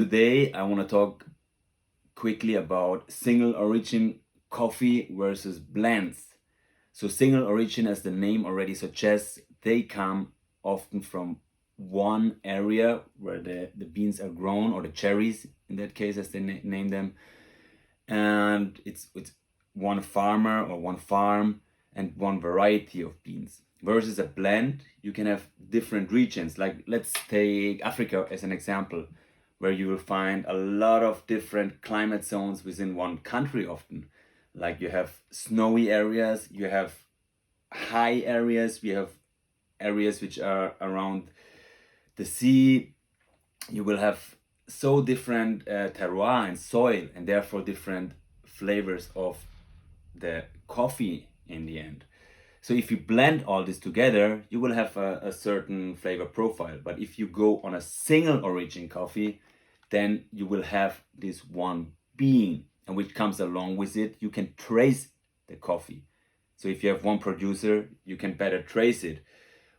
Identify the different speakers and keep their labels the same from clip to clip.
Speaker 1: Today I want to talk quickly about single origin coffee versus blends. So single origin, as the name already suggests, they come often from one area where the beans are grown, or the cherries in that case, as they name them, and it's one farmer or one farm and one variety of beans. Versus a blend, you can have different regions. Like, let's take Africa as an example, where you will find a lot of different climate zones within one country often. Like, you have snowy areas, you have high areas, we have areas which are around the sea. You will have so different terroir and soil, and therefore different flavors of the coffee in the end. So if you blend all this together, you will have a certain flavor profile. But if you go on a single origin coffee, then you will have this one bean, and which comes along with it, you can trace the coffee. So if you have one producer, you can better trace it,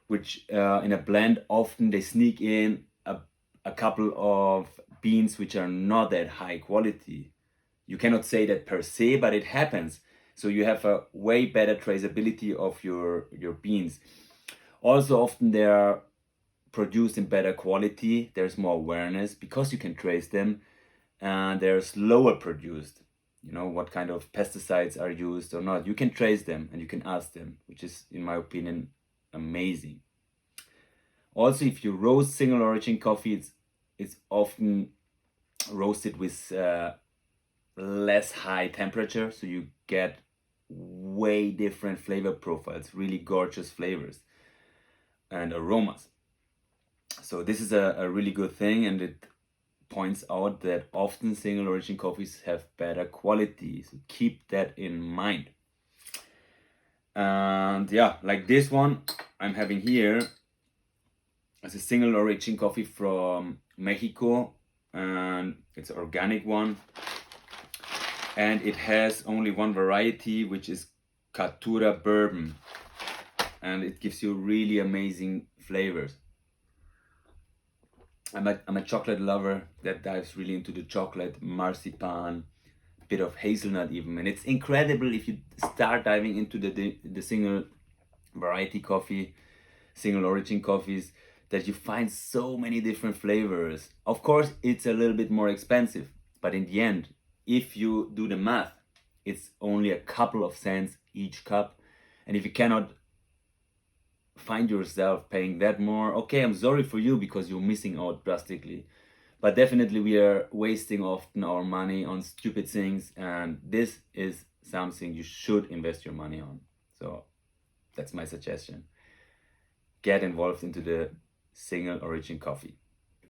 Speaker 1: which in a blend, often they sneak in a couple of beans which are not that high quality. You cannot say that per se, but it happens. So you have a way better traceability of your beans. Also, often they are produced in better quality. There's more awareness because you can trace them, and they're slower produced. You know what kind of pesticides are used or not. You can trace them and you can ask them, which is, in my opinion, amazing. Also, if you roast single origin coffee, it's often roasted with less high temperature, so you get way different flavor profiles, really gorgeous flavors and aromas. So this is a really good thing, and it points out that often single origin coffees have better quality, so keep that in mind. And yeah, like this one I'm having here as a single origin coffee from Mexico, and it's an organic one, and it has only one variety, which is Caturra bourbon, and it gives you really amazing flavors. I'm a chocolate lover that dives really into the chocolate, marzipan, a bit of hazelnut even, and it's incredible if you start diving into the single variety coffee, single origin coffees, that you find so many different flavors. Of course, it's a little bit more expensive, but in the end, if you do the math, it's only a couple of cents each cup. And if you cannot find yourself paying that more, okay, I'm sorry for you, because you're missing out drastically. But definitely we are wasting often our money on stupid things, and this is something you should invest your money on. So that's my suggestion. Get involved into the single origin coffee.